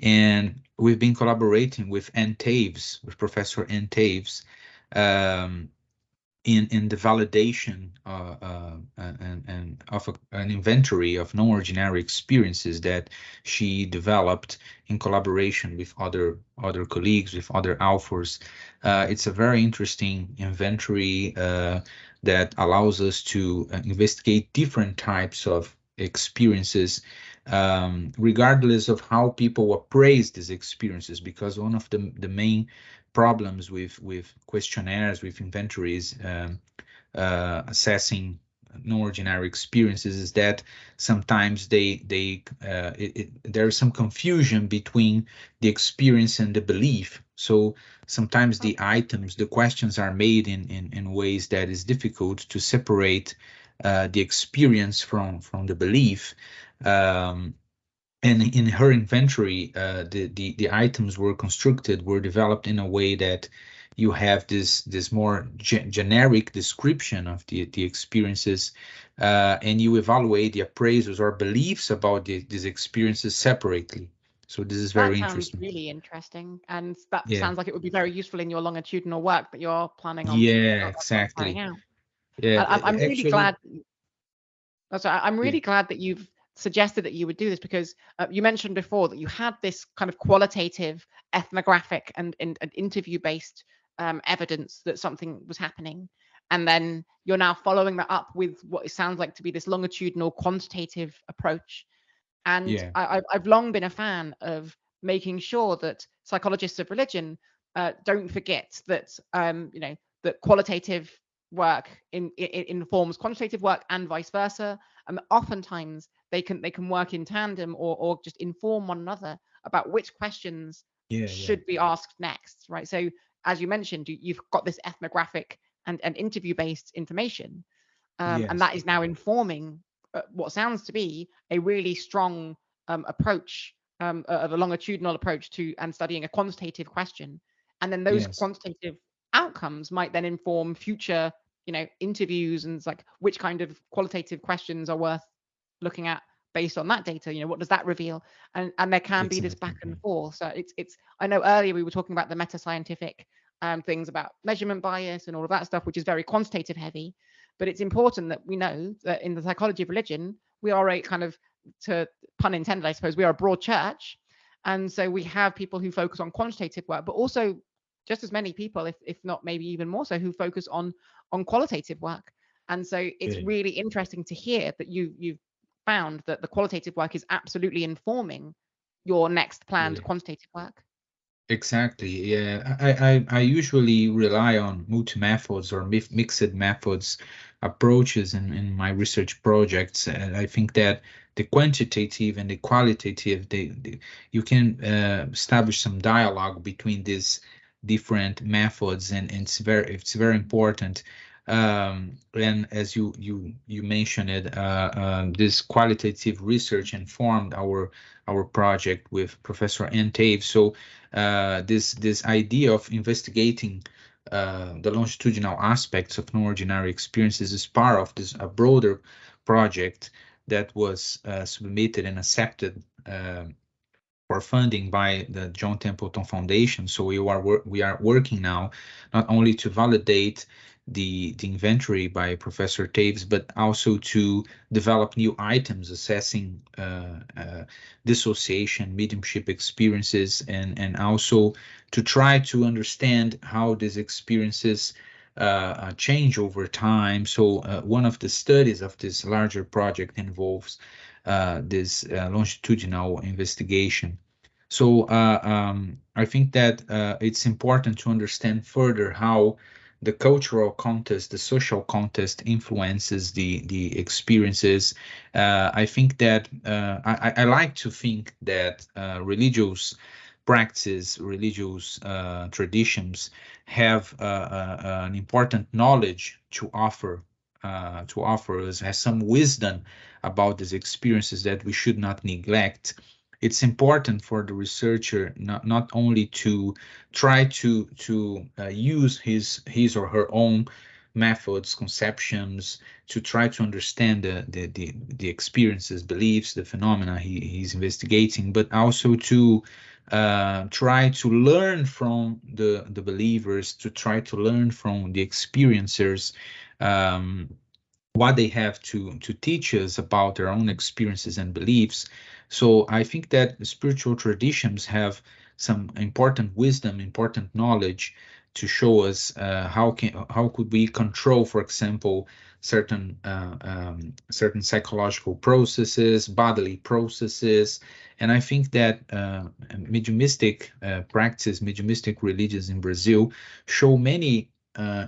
And we've been collaborating with Ann Taves, with Professor Ann Taves, in the validation and of an inventory of non-ordinary experiences that she developed in collaboration with other colleagues, with other authors. It's a very interesting inventory that allows us to investigate different types of experiences, regardless of how people appraise these experiences, because one of the main problems with questionnaires, with inventories, assessing non-ordinary experiences, is that sometimes there's some confusion between the experience and the belief. So sometimes the items, the questions are made in ways that is difficult to separate the experience from the belief. And in her inventory, the items were developed in a way that you have this more generic description of the experiences, and you evaluate the appraisals or beliefs about these experiences separately. So this is That very sounds interesting. really interesting, and that Yeah. sounds like it would be very useful in your longitudinal work that you're planning on Yeah, on carrying exactly. out. Yeah, I'm really actually, glad. I'm yeah, really glad that you've suggested that you would do this, because you mentioned before that you had this kind of qualitative, ethnographic, and interview-based evidence that something was happening, and then you're now following that up with what it sounds like to be this longitudinal, quantitative approach. And yeah, I've long been a fan of making sure that psychologists of religion don't forget that that qualitative work informs quantitative work and vice versa. And oftentimes they can work in tandem, or just inform one another about which questions yeah, should be asked next, right? So as you mentioned, you've got this ethnographic and interview based information, and yes, that is now informing what sounds to be a really strong approach, of a longitudinal approach to and studying a quantitative question. And then those yes. quantitative outcomes might then inform future, interviews, and it's like which kind of qualitative questions are worth looking at based on that data, what does that reveal? And there can be this back and forth. So it's I know earlier we were talking about the meta scientific things about measurement bias and all of that stuff, which is very quantitative heavy. But it's important that we know that in the psychology of religion, we are a kind of, to pun intended, I suppose, we are a broad church. And so we have people who focus on quantitative work, but also just as many people, if not maybe even more so, who focus on qualitative work. And so it's really interesting to hear that you've found that the qualitative work is absolutely informing your next planned quantitative work. Exactly. Yeah, I usually rely on multi-methods or mixed methods approaches in my research projects. I think that the quantitative and the qualitative, you can establish some dialogue between these different methods, and it's very important. And as you mentioned it, this qualitative research informed our project with Professor Ann Taves. So this idea of investigating the longitudinal aspects of non-ordinary experiences is part of this a broader project that was submitted and accepted for funding by the John Templeton Foundation. So we are working now not only to validate the inventory by Professor Taves, but also to develop new items assessing dissociation, mediumship experiences, and also to try to understand how these experiences change over time. So one of the studies of this larger project involves this longitudinal investigation. So I think that it's important to understand further how the cultural context, the social context influences the experiences. I think that I like to think that religious practice, religious traditions have an important knowledge to offer us, has some wisdom about these experiences that we should not neglect. It's important for the researcher not only to try to use his or her own methods, conceptions, to try to understand the experiences, beliefs, the phenomena he's investigating, but also to try to learn from the believers, to try to learn from the experiencers, what they have to teach us about their own experiences and beliefs. So I think that spiritual traditions have some important wisdom, important knowledge to show us how could we control, for example, certain psychological processes, bodily processes. And I think that mediumistic practice, mediumistic religions in Brazil show many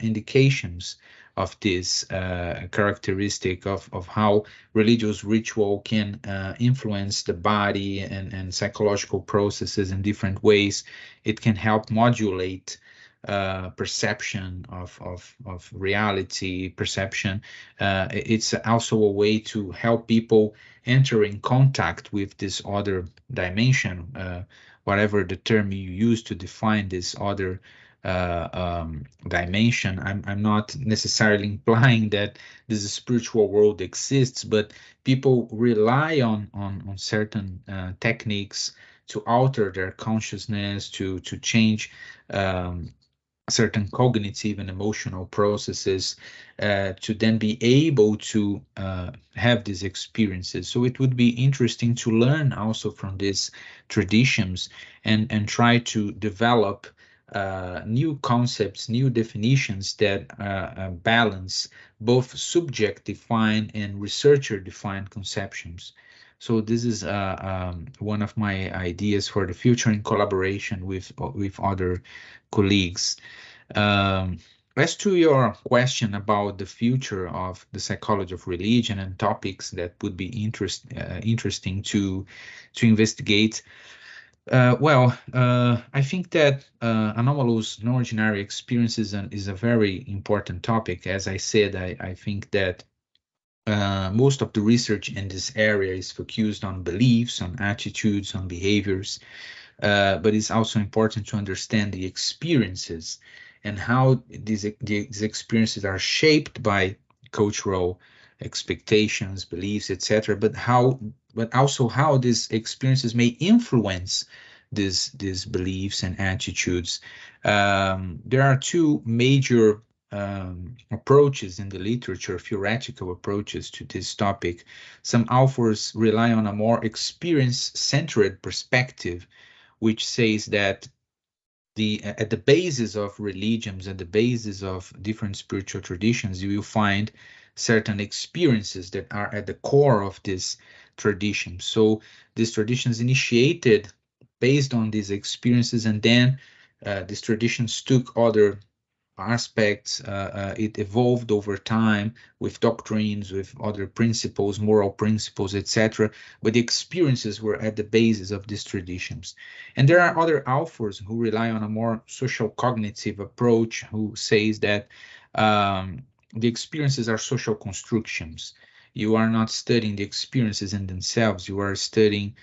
indications of this characteristic of how religious ritual can influence the body and psychological processes in different ways. It can help modulate perception of reality, perception. It's also a way to help people enter in contact with this other dimension, whatever the term you use to define this other dimension. I'm not necessarily implying that this spiritual world exists, but people rely on certain techniques to alter their consciousness, to change certain cognitive and emotional processes, to then be able to have these experiences. So it would be interesting to learn also from these traditions and try to develop new concepts, new definitions that balance both subject-defined and researcher-defined conceptions. So this is one of my ideas for the future in collaboration with other colleagues. As to your question about the future of the psychology of religion and topics that would be interesting to investigate, I think that anomalous non-ordinary experiences is a very important topic. As I said, I think that most of the research in this area is focused on beliefs, on attitudes, on behaviors, but it's also important to understand the experiences and how these experiences are shaped by cultural expectations, beliefs, etc., but how but also how these experiences may influence these beliefs and attitudes. There are two major approaches in the literature, theoretical approaches to this topic. Some authors rely on a more experience-centered perspective, which says that at the basis of religions, at the basis of different spiritual traditions, you will find certain experiences that are at the core of this tradition. So these traditions initiated based on these experiences, and then these traditions took other aspects. It evolved over time with doctrines, with other principles, moral principles, etc. But the experiences were at the basis of these traditions. And there are other authors who rely on a more social cognitive approach, who says that the experiences are social constructions. You are not studying the experiences in themselves. You are studying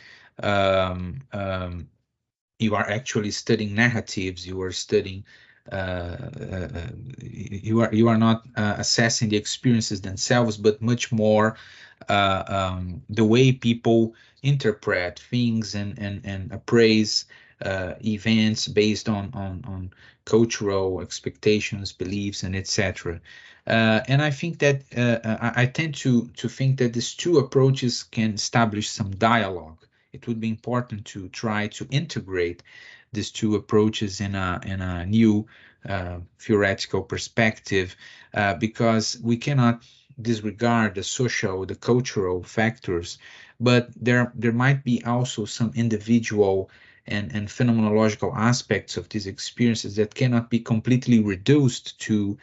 you are actually studying narratives. You are studying you are not assessing the experiences themselves, but much more the way people interpret things and appraise events based on cultural expectations, beliefs, and etc. And I think that I tend to think that these two approaches can establish some dialogue. It would be important to try to integrate these two approaches in a new theoretical perspective, because we cannot disregard the social, the cultural factors, but there might be also some individual and phenomenological aspects of these experiences that cannot be completely reduced to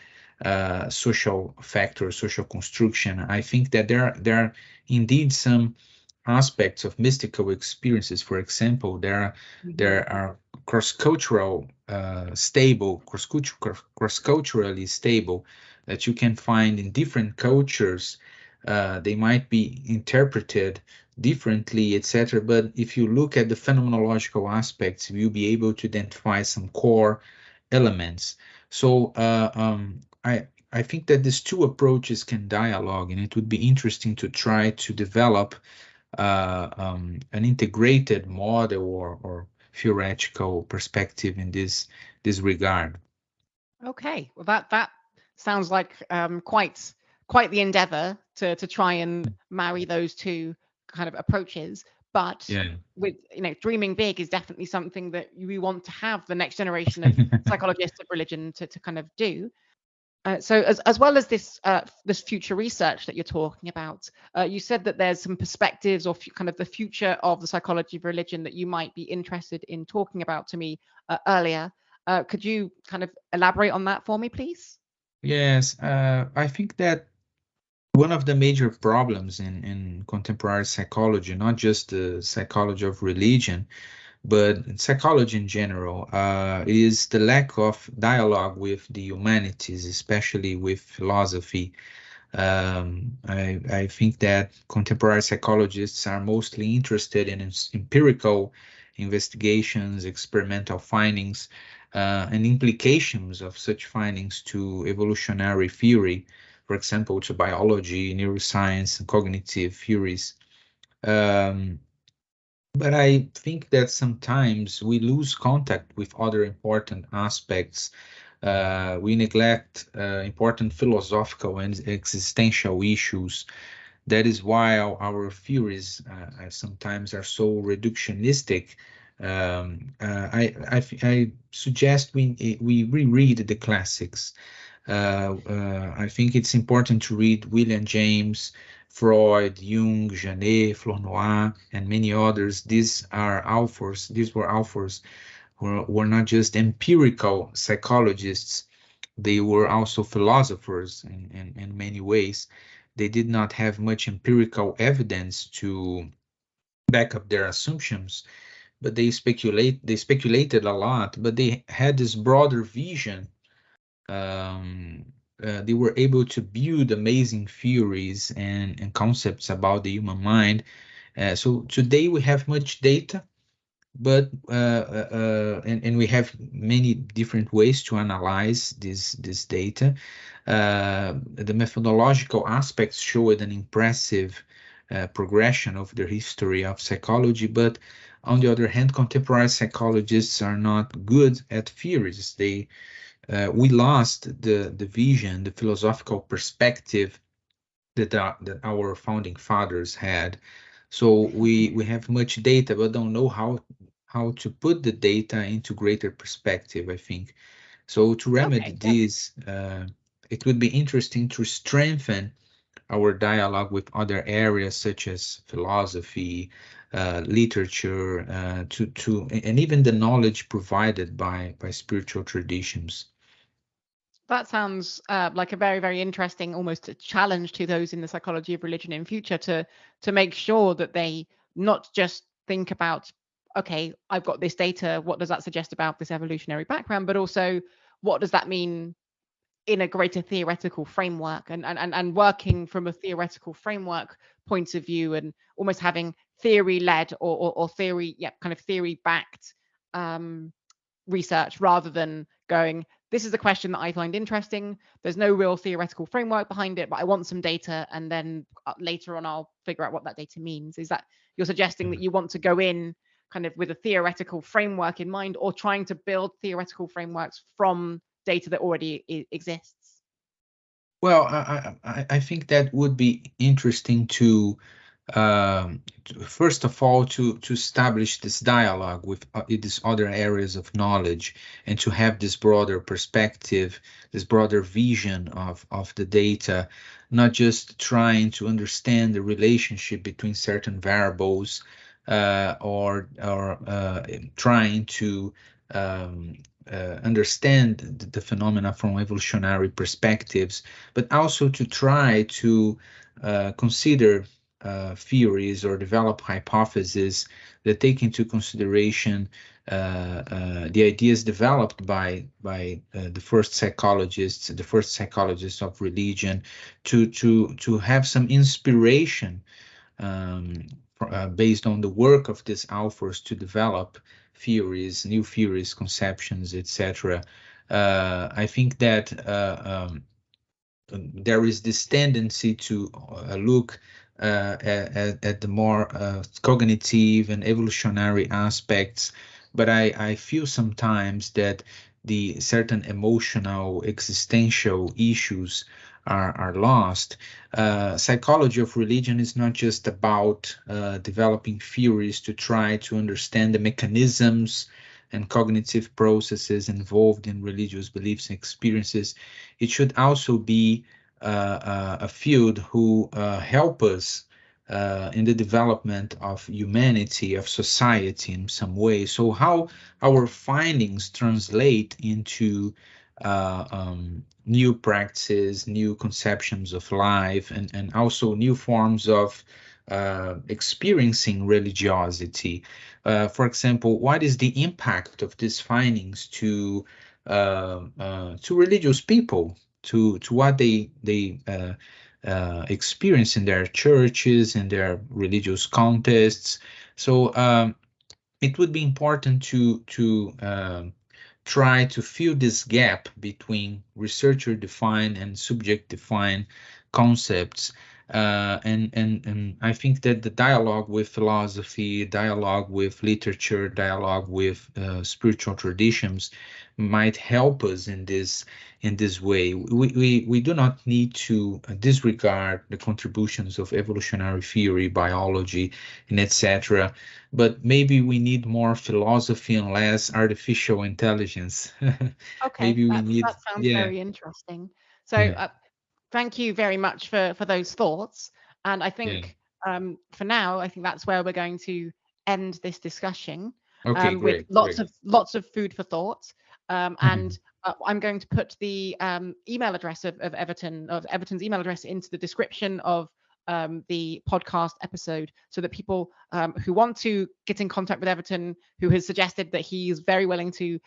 social factors, social construction. I think that there are indeed some aspects of mystical experiences. For example, there are cross-cultural stable, cross-culturally stable, that you can find in different cultures. They might be interpreted differently, etc. But if you look at the phenomenological aspects, you'll be able to identify some core elements. So I think that these two approaches can dialogue, and it would be interesting to try to develop an integrated model or theoretical perspective in this regard. Okay, well that sounds like quite the endeavor to try and marry those two kind of approaches. But Yeah. with dreaming big is definitely something that we want to have the next generation of psychologists of religion to kind of do. So as well as this future research that you're talking about, you said that there's some perspectives or kind of the future of the psychology of religion that you might be interested in talking about to me earlier. Could you kind of elaborate on that for me, please? Yes, I think that one of the major problems in contemporary psychology, not just the psychology of religion, but psychology in general, is the lack of dialogue with the humanities, especially with philosophy. I think that contemporary psychologists are mostly interested in empirical investigations, experimental findings, and implications of such findings to evolutionary theory, for example, to biology, neuroscience, and cognitive theories. But I think that sometimes we lose contact with other important aspects. We neglect important philosophical and existential issues. That is why our theories sometimes are so reductionistic. I suggest we reread the classics. I think it's important to read William James, Freud, Jung, Janet, Flournoy, and many others. These were authors who were not just empirical psychologists, they were also philosophers in many ways. They did not have much empirical evidence to back up their assumptions, but they speculated a lot, but they had this broader vision. They were able to build amazing theories and concepts about the human mind. So today we have much data, but and we have many different ways to analyze this data. The methodological aspects showed an impressive progression of the history of psychology. But on the other hand, contemporary psychologists are not good at theories. We lost the vision, the philosophical perspective that our founding fathers had. So we have much data, but don't know how to put the data into greater perspective, I think. So to remedy Okay, yeah. this, it would be interesting to strengthen our dialogue with other areas such as philosophy, literature, and even the knowledge provided by spiritual traditions. That sounds like a very, very interesting, almost a challenge to those in the psychology of religion in future to make sure that they not just think about, okay, I've got this data, what does that suggest about this evolutionary background, but also what does that mean in a greater theoretical framework, and working from a theoretical framework point of view, and almost having theory led or theory, yeah, kind of theory backed um, research, rather than going, this is a question that I find interesting. There's no real theoretical framework behind it, but I want some data, and then later on I'll figure out what that data means. Is that you're suggesting that you want to go in kind of with a theoretical framework in mind, or trying to build theoretical frameworks from data that already exists? Well, I think that would be interesting first of all, to establish this dialogue with these other areas of knowledge, and to have this broader perspective, this broader vision of the data, not just trying to understand the relationship between certain variables, or trying to understand the phenomena from evolutionary perspectives, but also to try to consider theories or develop hypotheses that take into consideration the ideas developed by the first psychologists of religion, to have some inspiration, um, based on the work of these authors, to develop theories, new theories, conceptions, etc. I think that there is this tendency to look at the more cognitive and evolutionary aspects, but I feel sometimes that the certain emotional, existential issues are lost. Psychology of religion is not just about developing theories to try to understand the mechanisms and cognitive processes involved in religious beliefs and experiences. It should also be a field who help us in the development of humanity, of society in some way. So how our findings translate into new practices, new conceptions of life, and also new forms of experiencing religiosity. For example, what is the impact of these findings to religious people, to what they experience in their churches, in their religious contests? So it would be important to try to fill this gap between researcher defined and subject defined concepts. And I think that the dialogue with philosophy, dialogue with literature, dialogue with spiritual traditions might help us in this way. We do not need to disregard the contributions of evolutionary theory, biology, and etc. But maybe we need more philosophy and less artificial intelligence. Okay, Maybe we that need, sounds yeah, very interesting. So yeah, thank you very much for those thoughts. And I yeah. think for now, I think that's where we're going to end this discussion, Okay, with great, lots great. of food for thought. And Mhm. I'm going to put the email address of Everton's email address into the description of the podcast episode, so that people who want to get in contact with Everton, who has suggested that he is very willing to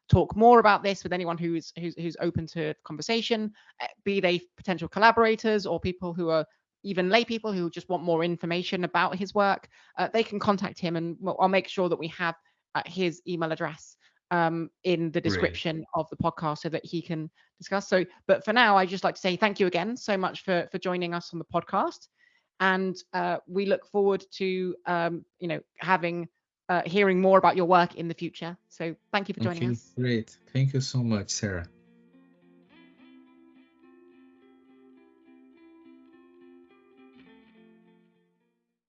talk more about this with anyone who's open to conversation, be they potential collaborators or people who are even lay people who just want more information about his work, they can contact him, and I'll make sure that we have his email address in the Great. description of the podcast, so that he can discuss. So, but for now, I just like to say thank you again so much for joining us on the podcast. and we look forward to having hearing more about your work in the future. So thank you for joining Okay, us. great. Thank you so much, Sarah.